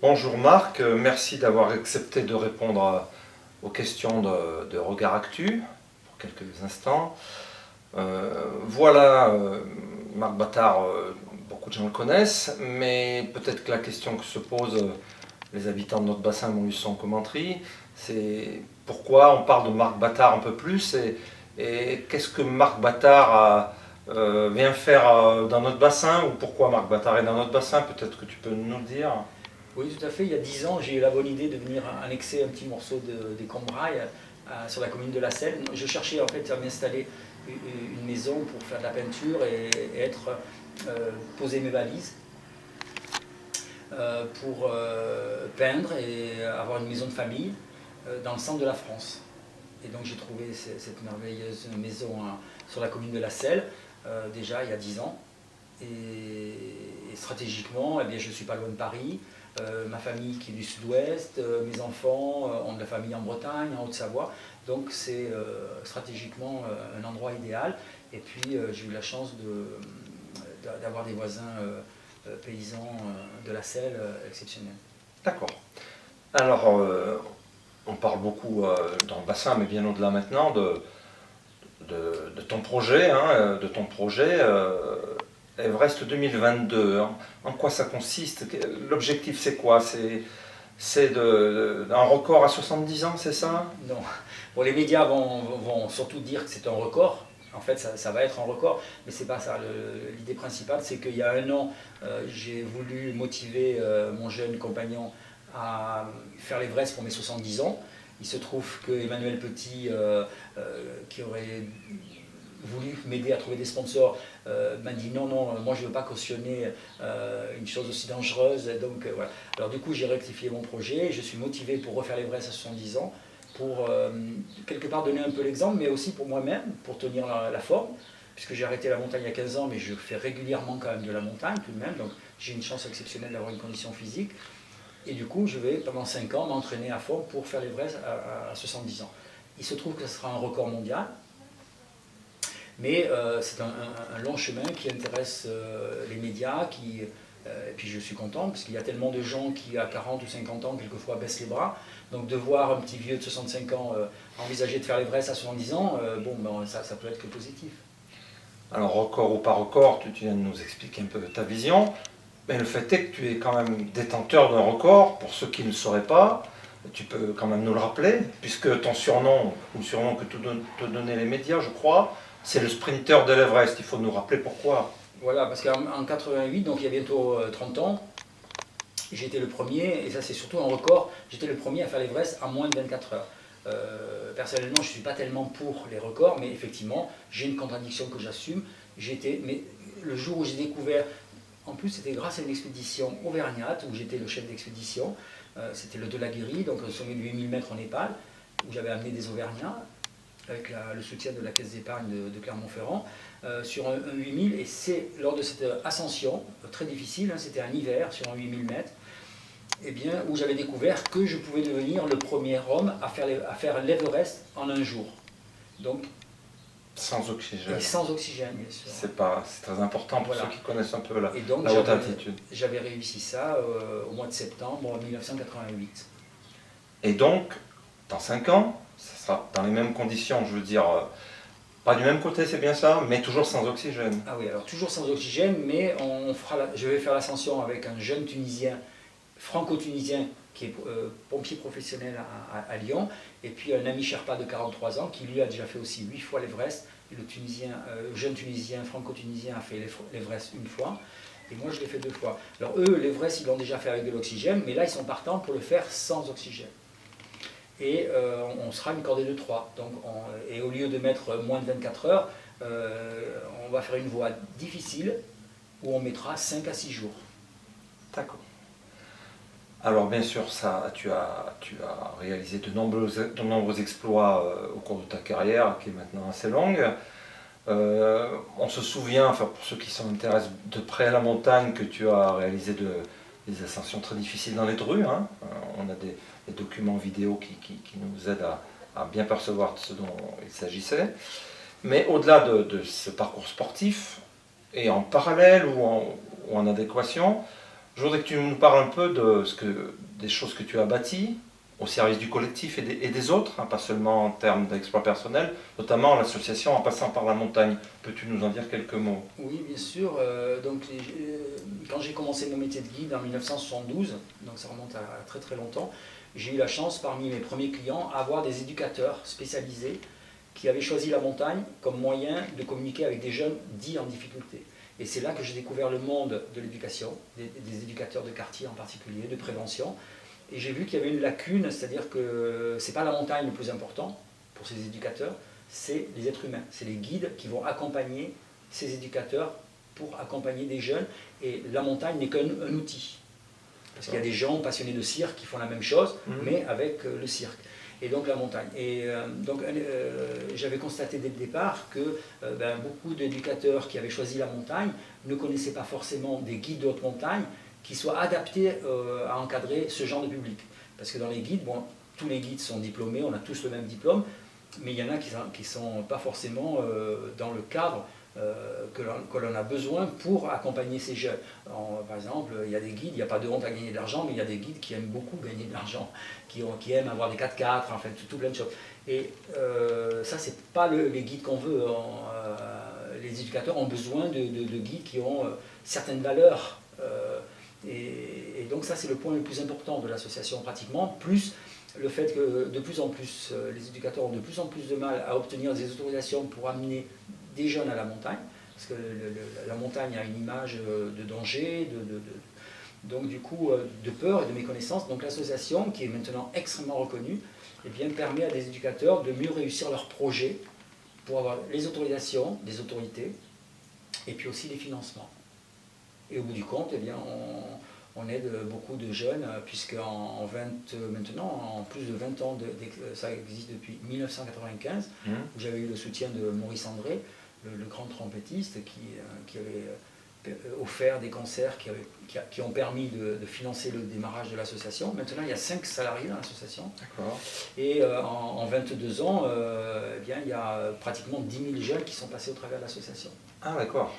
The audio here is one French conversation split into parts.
Bonjour Marc, merci d'avoir accepté de répondre aux questions de Regard Actu pour quelques instants. Voilà, Marc Battard, beaucoup de gens le connaissent, mais peut-être que la question que se posent les habitants de notre bassin Montluçon-Commentry, c'est pourquoi on parle de Marc Battard un peu plus et qu'est-ce que Marc Battard vient faire dans notre bassin ou pourquoi Marc Battard est dans notre bassin, peut-être que tu peux nous le dire. Oui, tout à fait. Il y a 10 ans, j'ai eu la bonne idée de venir annexer un petit morceau des Combrailles sur la commune de La Selle. Je cherchais en fait à m'installer une maison pour faire de la peinture et poser mes valises pour peindre et avoir une maison de famille dans le centre de la France. Et donc j'ai trouvé cette merveilleuse maison sur la commune de La Selle, déjà il y a 10 ans. Et stratégiquement, eh bien, je ne suis pas loin de Paris. Ma famille qui est du sud-ouest, mes enfants ont de la famille en Bretagne, en Haute-Savoie. Donc c'est stratégiquement un endroit idéal. Et puis j'ai eu la chance d'avoir des voisins paysans de La Selle exceptionnels. D'accord. Alors, on parle beaucoup dans le bassin, mais bien au-delà maintenant, de ton projet, Everest 2022. En quoi ça consiste? L'objectif, c'est quoi? C'est un record à 70 ans, c'est ça? Non. Bon, les médias vont surtout dire que c'est un record. En fait, ça va être un record, mais c'est pas ça. L'idée principale, c'est qu'il y a un an, j'ai voulu motiver mon jeune compagnon à faire l'Everest pour mes 70 ans. Il se trouve que Emmanuel Petit, qui aurait voulu m'aider à trouver des sponsors, m'a dit non, moi je ne veux pas cautionner une chose aussi dangereuse. Donc voilà. Alors du coup, j'ai rectifié mon projet. Je suis motivé pour refaire l'Everest à 70 ans, pour quelque part donner un peu l'exemple, mais aussi pour moi-même, pour tenir la forme, puisque j'ai arrêté la montagne il y a 15 ans, mais je fais régulièrement quand même de la montagne tout de même, donc j'ai une chance exceptionnelle d'avoir une condition physique. Et du coup, je vais pendant 5 ans m'entraîner à fond pour faire l'Everest à 70 ans. Il se trouve que ce sera un record mondial, mais c'est un long chemin qui intéresse les médias, et puis je suis content, parce qu'il y a tellement de gens qui, à 40 ou 50 ans, quelquefois baissent les bras. Donc de voir un petit vieux de 65 ans envisager de faire l'Everest à 70 ans, ça peut être que positif. Alors, record ou pas record, tu viens de nous expliquer un peu ta vision, mais le fait est que tu es quand même détenteur d'un record. Pour ceux qui ne le sauraient pas, tu peux quand même nous le rappeler, puisque ton surnom, ou le surnom que te donnaient les médias, je crois, c'est le sprinter de l'Everest. Il faut nous rappeler pourquoi. Voilà, parce qu'en 88, donc il y a bientôt 30 ans, j'ai été le premier, et ça c'est surtout un record, j'étais le premier à faire l'Everest en moins de 24 heures. Personnellement, je ne suis pas tellement pour les records, mais effectivement, j'ai une contradiction que j'assume. Mais le jour où j'ai découvert, en plus c'était grâce à une expédition auvergnate, où j'étais le chef d'expédition, c'était le Delaguéry, donc un sommet de 8000 mètres en Népal, où j'avais amené des Auvergnats, avec le soutien de la caisse d'épargne de Clermont-Ferrand, sur un 8000, et c'est lors de cette ascension, très difficile, c'était un hiver sur un 8000 mètres, eh bien, où j'avais découvert que je pouvais devenir le premier homme à faire l'Everest en un jour. Donc, sans oxygène. Et sans oxygène, bien sûr. C'est très important pour ceux qui connaissent un peu la haute altitude. J'avais réussi ça au mois de septembre 1988. Et donc, dans 5 ans, ça sera dans les mêmes conditions, je veux dire, pas du même côté, c'est bien ça, mais toujours sans oxygène. Ah oui, alors toujours sans oxygène, mais je vais faire l'ascension avec un jeune Tunisien, franco-tunisien, qui est pompier professionnel à Lyon, et puis un ami Sherpa de 43 ans, qui lui a déjà fait aussi 8 fois l'Everest, et le jeune Tunisien, franco-tunisien, a fait l'Everest une fois, et moi je l'ai fait 2 fois. Alors eux, l'Everest, ils l'ont déjà fait avec de l'oxygène, mais là ils sont partants pour le faire sans oxygène. Et on sera une cordée de 3. Donc et au lieu de mettre moins de 24 heures, on va faire une voie difficile où on mettra 5 à 6 jours. D'accord. Alors bien sûr, tu as réalisé de nombreux exploits au cours de ta carrière, qui est maintenant assez longue. On se souvient, enfin pour ceux qui s'intéressent de près à la montagne, que tu as réalisé des ascensions très difficiles dans les Drus. Hein. On a des documents vidéo qui nous aident à bien percevoir ce dont il s'agissait. Mais au-delà de ce parcours sportif, et en parallèle ou en adéquation, Je voudrais que tu nous parles un peu des choses que tu as bâties au service du collectif et des autres, hein, pas seulement en termes d'exploit personnel, notamment l'association en passant par la montagne. Peux-tu nous en dire quelques mots? Oui, bien sûr. Quand j'ai commencé mon métier de guide en 1972, donc ça remonte à très très longtemps, j'ai eu la chance parmi mes premiers clients à avoir des éducateurs spécialisés qui avaient choisi la montagne comme moyen de communiquer avec des jeunes dits en difficulté. Et c'est là que j'ai découvert le monde de l'éducation, des éducateurs de quartier en particulier, de prévention. Et j'ai vu qu'il y avait une lacune, c'est-à-dire que ce n'est pas la montagne le plus important pour ces éducateurs, c'est les êtres humains, c'est les guides qui vont accompagner ces éducateurs pour accompagner des jeunes. Et la montagne n'est qu'un outil. Parce qu'il y a des gens passionnés de cirque qui font la même chose, mais avec le cirque. Et donc la montagne. J'avais constaté dès le départ que beaucoup d'éducateurs qui avaient choisi la montagne ne connaissaient pas forcément des guides de haute montagne qui soient adaptés à encadrer ce genre de public. Parce que dans les guides, bon, tous les guides sont diplômés, on a tous le même diplôme, mais il y en a qui ne sont pas forcément dans le cadre que l'on a besoin pour accompagner ces jeunes. Par exemple, il y a des guides, il n'y a pas de honte à gagner de l'argent, mais il y a des guides qui aiment beaucoup gagner de l'argent, qui aiment avoir des 4x4, en fait, tout plein de choses. Et ça, c'est pas les guides qu'on veut. Les éducateurs ont besoin de guides qui ont certaines valeurs. Et donc ça, c'est le point le plus important de l'association pratiquement, plus le fait que de plus en plus, les éducateurs ont de plus en plus de mal à obtenir des autorisations pour amener des jeunes à la montagne, parce que la montagne a une image de danger, donc du coup de peur et de méconnaissance. Donc l'association, qui est maintenant extrêmement reconnue, eh bien, permet à des éducateurs de mieux réussir leurs projets pour avoir les autorisations des autorités et puis aussi les financements. Et au bout du compte, eh bien, on aide beaucoup de jeunes, puisque maintenant, en plus de 20 ans, ça existe depuis 1995, où j'avais eu le soutien de Maurice André, le grand trompettiste, qui avait offert des concerts qui ont permis de financer le démarrage de l'association. Maintenant, il y a 5 salariés dans l'association. Et en 22 ans, eh bien, il y a pratiquement 10 000 jeunes qui sont passés au travers de l'association. Ah, d'accord.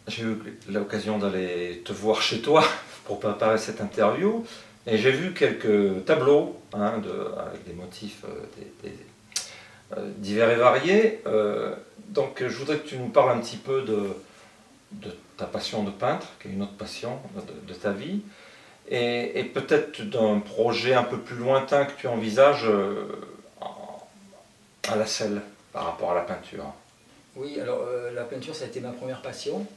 J'ai eu l'occasion d'aller te voir chez toi pour préparer cette interview et j'ai vu quelques tableaux avec des motifs divers et variés. Donc je voudrais que tu nous parles un petit peu de ta passion de peintre, qui est une autre passion de ta vie, et peut-être d'un projet un peu plus lointain que tu envisages à la selle par rapport à la peinture. Oui, alors la peinture, ça a été ma première passion.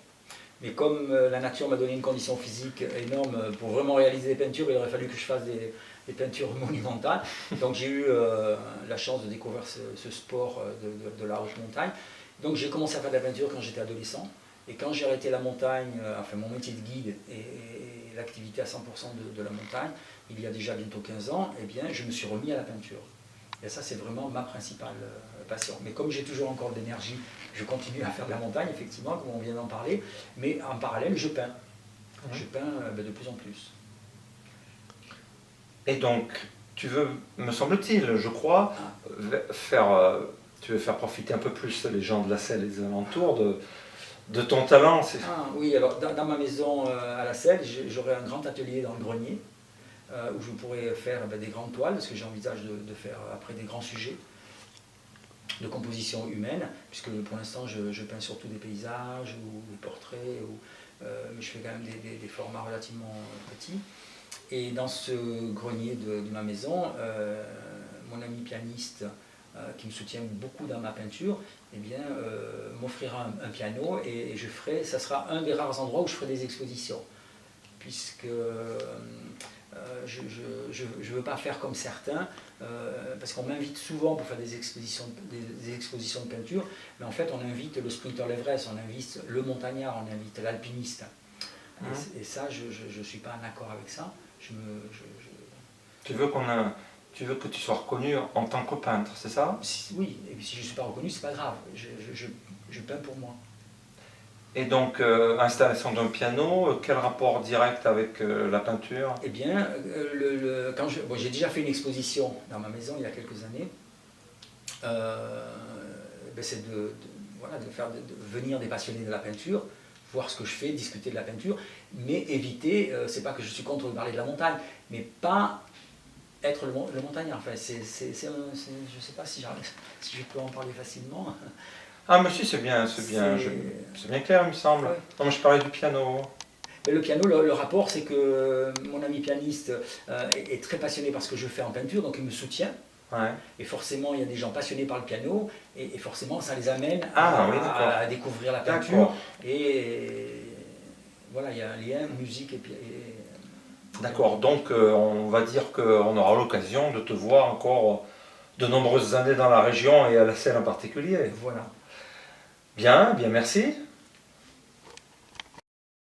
Mais comme la nature m'a donné une condition physique énorme pour vraiment réaliser des peintures, il aurait fallu que je fasse des peintures monumentales. Donc j'ai eu la chance de découvrir ce sport de la haute montagne. Donc j'ai commencé à faire de la peinture quand j'étais adolescent. Et quand j'ai arrêté la montagne, enfin mon métier de guide et l'activité à 100% de la montagne, il y a déjà bientôt 15 ans, eh bien je me suis remis à la peinture. Et ça, c'est vraiment ma principale passion. Mais comme j'ai toujours encore de l'énergie, je continue à faire de la montagne, effectivement, comme on vient d'en parler. Mais en parallèle, je peins. Je peins de plus en plus. Et donc, tu veux, me semble-t-il, je crois, tu veux faire profiter un peu plus les gens de la Selle et des alentours de ton talent. Oui, alors dans ma maison à la Selle, j'aurai un grand atelier dans le grenier, où je pourrais faire des grandes toiles, parce que j'envisage de faire après des grands sujets de composition humaine, puisque pour l'instant je peins surtout des paysages ou des portraits, mais je fais quand même des formats relativement petits. Et dans ce grenier de ma maison, mon ami pianiste qui me soutient beaucoup dans ma peinture, eh bien, m'offrira un piano et ça sera un des rares endroits où je ferai des expositions, puisque je ne veux pas faire comme certains, parce qu'on m'invite souvent pour faire des expositions de peinture, mais en fait on invite le sprinter l'Everest, on invite le montagnard, on invite l'alpiniste. Et ça, je ne suis pas en accord avec ça. Tu veux que tu sois reconnu en tant que peintre, c'est ça? Oui, et puis si je ne suis pas reconnu, c'est pas grave, je peins pour moi. Et donc, installation d'un piano, quel rapport direct avec la peinture? Eh bien, j'ai déjà fait une exposition dans ma maison il y a quelques années. C'est de faire venir des passionnés de la peinture, voir ce que je fais, discuter de la peinture, mais éviter, c'est pas que je suis contre parler de la montagne, mais pas être le montagnard. Enfin, je ne sais pas si je peux en parler facilement. Ah, mais si, c'est bien clair, il me semble. Ouais. Non, mais je parlais du piano. Mais le piano, le rapport, c'est que mon ami pianiste est très passionné par ce que je fais en peinture, donc il me soutient. Ouais. Et forcément, il y a des gens passionnés par le piano, et forcément, ça les amène Oui, d'accord. à découvrir la peinture. D'accord. Et voilà, il y a un lien musique et D'accord, donc on va dire qu'on aura l'occasion de te voir encore de nombreuses années dans la région et à la scène en particulier. voilà. Bien, bien, merci.